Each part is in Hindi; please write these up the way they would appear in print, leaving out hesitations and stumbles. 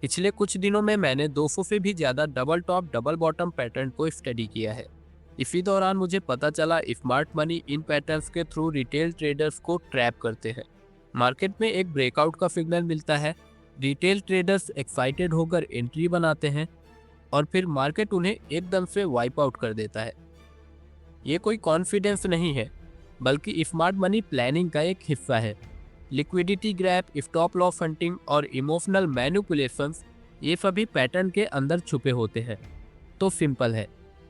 पिछले कुछ दिनों में मैंने 200 से भी ज़्यादा double top double bottom pattern को स्टडी किया है। इसी दौरान मुझे पता चला स्मार्ट मनी इन पैटर्न्स के थ्रू रिटेल ट्रेडर्स को ट्रैप करते हैं। मार्केट में एक ब्रेकआउट का सिग्नल मिलता है, रिटेल ट्रेडर्स एक्साइटेड होकर एंट्री बनाते हैं और फिर मार्केट उन्हें एकदम से वाइप आउट कर देता है। ये कोई कॉन्फिडेंस नहीं है, बल्कि स्मार्ट मनी प्लानिंग का एक हिस्सा है। Liquidity grab, stop loss hunting और इमोशनल मैनिपुलेशंस, ये सभी पैटर्न के अंदर छुपे होते हैं। तो सिंपल है,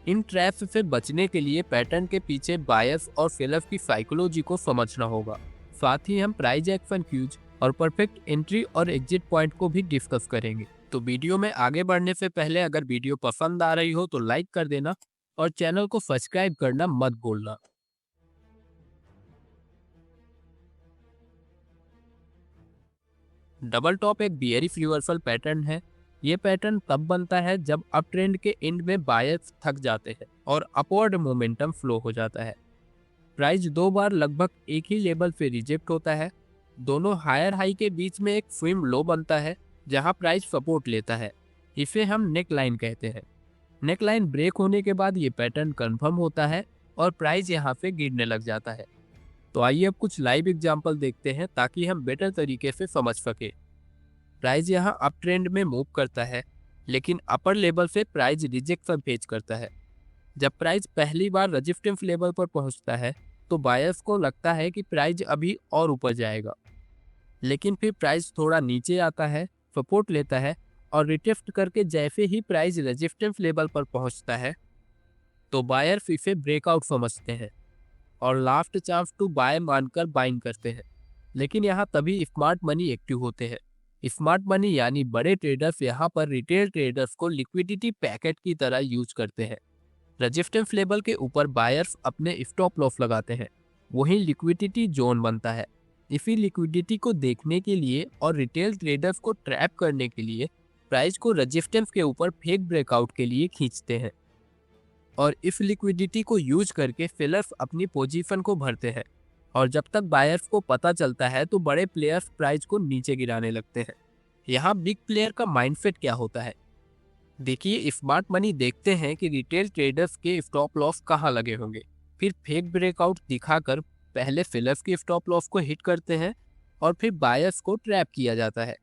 इन ट्रैप्स से बचने के लिए पैटर्न के पीछे बायस और सेलर्स की साइकोलॉजी को समझना होगा। साथ ही हम प्राइस एक्शन क्यूज और परफेक्ट एंट्री और एग्जिट पॉइंट को भी डिस्कस करेंगे। तो वीडियो में आगे बढ़ने से पहले अगर वीडियो पसंद आ रही हो तो लाइक कर देना और चैनल को सब्सक्राइब करना मत भूलना। डबल टॉप एक बियरिश रिवर्सल पैटर्न है। ये पैटर्न तब बनता है जब अप ट्रेंड के एंड में बायर्स थक जाते हैं और अपवर्ड मोमेंटम फ्लो हो जाता है। प्राइस दो बार लगभग एक ही लेवल पे रिजेक्ट होता है। दोनों हायर हाई के बीच में एक स्विंग लो बनता है जहां प्राइस सपोर्ट लेता है। इसे हम नेक लाइन कहते हैं। नेक लाइन ब्रेक होने के बाद ये पैटर्न कंफर्म होता है और प्राइस यहाँ पे गिरने लग जाता है। तो आइए अब कुछ लाइव एग्जांपल देखते हैं ताकि हम बेटर तरीके से समझ सके। प्राइस यहाँ अप ट्रेंड में मूव करता है, लेकिन अपर लेवल से प्राइस रिजेक्शन फेज करता है। जब प्राइस पहली बार रेजिस्टेंस लेवल पर पहुंचता है तो बायर्स को लगता है कि प्राइस अभी और ऊपर जाएगा, लेकिन फिर प्राइस थोड़ा नीचे आता है, सपोर्ट लेता है और रिटेस्ट करके जैसे ही प्राइस रेजिस्टेंस लेवल पर पहुंचता है तो बायर्स इसे ब्रेकआउट समझते हैं और लास्ट चांस टू बाय मानकर बाइंग करते हैं। लेकिन यहाँ तभी स्मार्ट मनी एक्टिव होते हैं। स्मार्ट मनी यानी बड़े ट्रेडर्स यहाँ पर रिटेल ट्रेडर्स को लिक्विडिटी पैकेट की तरह यूज करते हैं। रेजिस्टेंस लेवल के ऊपर बायर्स अपने स्टॉप लॉस लगाते हैं, वहीं लिक्विडिटी जोन बनता है। इसी लिक्विडिटी को देखने के लिए और रिटेल ट्रेडर्स को ट्रैप करने के लिए प्राइस को रेजिस्टेंस के ऊपर फेक ब्रेकआउट के लिए खींचते हैं और इस लिक्विडिटी को यूज करके सेलर्स अपनी पोजीशन को भरते हैं। और जब तक बायर्स को पता चलता है तो बड़े प्लेयर्स प्राइस को नीचे गिराने लगते हैं। यहाँ बिग प्लेयर का माइंडसेट क्या होता है, देखिए। स्मार्ट मनी देखते हैं कि रिटेल ट्रेडर्स के स्टॉप लॉस कहाँ लगे होंगे, फिर फेक ब्रेकआउट दिखाकर पहले सेलर्स के स्टॉप लॉस को हिट करते हैं और फिर बायर्स को ट्रैप किया जाता है।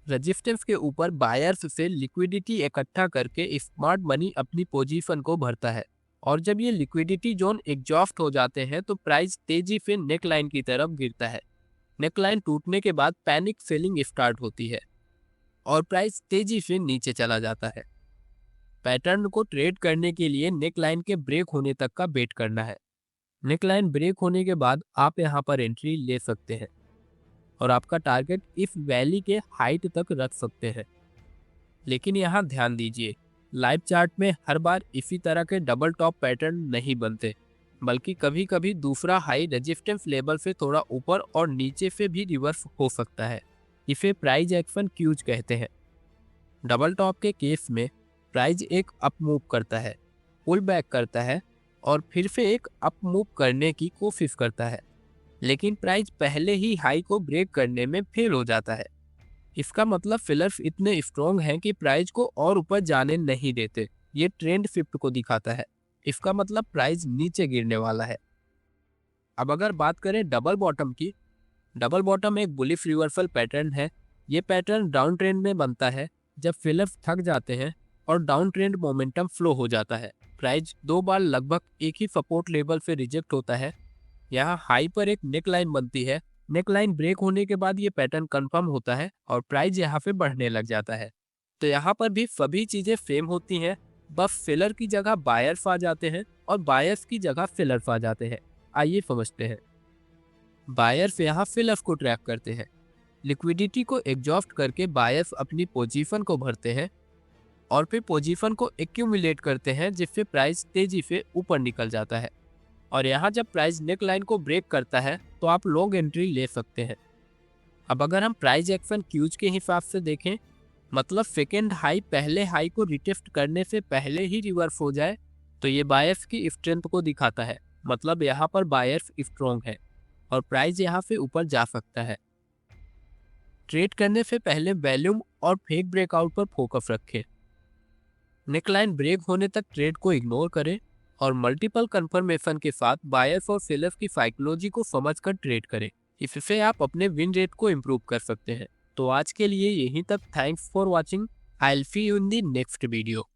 रेजिस्टेंस के ऊपर बायर्स से लिक्विडिटी इकट्ठा करके स्मार्ट मनी अपनी पोजीशन को भरता है और जब ये लिक्विडिटी जोन एग्जॉस्ट हो जाते हैं तो प्राइस तेजी से नेक लाइन की तरफ गिरता है। नेक लाइन टूटने के बाद पैनिक सेलिंग स्टार्ट होती है और प्राइस तेजी से नीचे चला जाता है। पैटर्न को ट्रेड करने के लिए नेक लाइन के ब्रेक होने तक का वेट करना है। नेक लाइन ब्रेक होने के बाद आप यहाँ पर एंट्री ले सकते हैं और आपका टारगेट इस वैली के हाइट तक रख सकते हैं। लेकिन यहाँ ध्यान दीजिए, लाइव चार्ट में हर बार इसी तरह के डबल टॉप पैटर्न नहीं बनते, बल्कि कभी कभी दूसरा हाई रेजिस्टेंस लेवल से थोड़ा ऊपर और नीचे से भी रिवर्स हो सकता है। इसे प्राइस एक्शन क्यूज कहते हैं। डबल टॉप के केस में प्राइस एक अप मूव करता है, पुल बैक करता है और फिर से एक अप मूव करने की कोशिश करता है, लेकिन प्राइस पहले ही हाई को ब्रेक करने में फेल हो जाता है। इसका मतलब सेलर्स इतने स्ट्रॉन्ग हैं कि प्राइस को और ऊपर जाने नहीं देते। ये ट्रेंड शिफ्ट को दिखाता है। इसका मतलब प्राइस नीचे गिरने वाला है। अब अगर बात करें डबल बॉटम की, डबल बॉटम एक बुलिश रिवर्सल पैटर्न है। ये पैटर्न डाउन ट्रेंड में बनता है जब सेलर्स थक जाते हैं और डाउन ट्रेंड मोमेंटम फ्लो हो जाता है। प्राइस दो बार लगभग एक ही सपोर्ट लेवल से रिजेक्ट होता है। यहाँ हाई पर एक नेक लाइन बनती है। नेक लाइन ब्रेक होने के बाद ये पैटर्न कंफर्म होता है और प्राइस यहाँ पे बढ़ने लग जाता है। तो यहाँ पर भी सभी चीजें सेम होती हैं, बस सेलर की जगह बायर्स आ जाते हैं और बायर्स की जगह सेलर्स आ जाते हैं। आइए समझते हैं। बायर्स यहाँ सेलर्स को ट्रैप करते हैं। लिक्विडिटी को एग्जॉस्ट करके बायर्स अपनी पोजीशन को भरते हैं और फिर पोजीशन को एक्यूमुलेट करते हैं, जिससे प्राइस तेजी से ऊपर निकल जाता है। और यहाँ जब प्राइस नेक लाइन को ब्रेक करता है तो आप लॉन्ग एंट्री ले सकते हैं। अब अगर हम प्राइस एक्शन क्यूज के हिसाब से देखें, मतलब सेकेंड हाई पहले हाई को रिटेस्ट करने से पहले ही रिवर्स हो जाए, तो ये बायर्स की स्ट्रेंथ को दिखाता है। मतलब यहाँ पर बायर्स स्ट्रॉन्ग है और प्राइस यहाँ से ऊपर जा सकता है। ट्रेड करने से पहले वॉल्यूम और फेक ब्रेकआउट पर फोकस रखें। नेकलाइन ब्रेक होने तक ट्रेड को इग्नोर करें और मल्टीपल कंफर्मेशन के साथ बायर्स और सेलर्स की साइकोलॉजी को समझकर ट्रेड करें। इससे आप अपने विन रेट को इम्प्रूव कर सकते हैं। तो आज के लिए यहीं तक। Thanks for watching. I will see you in the next video.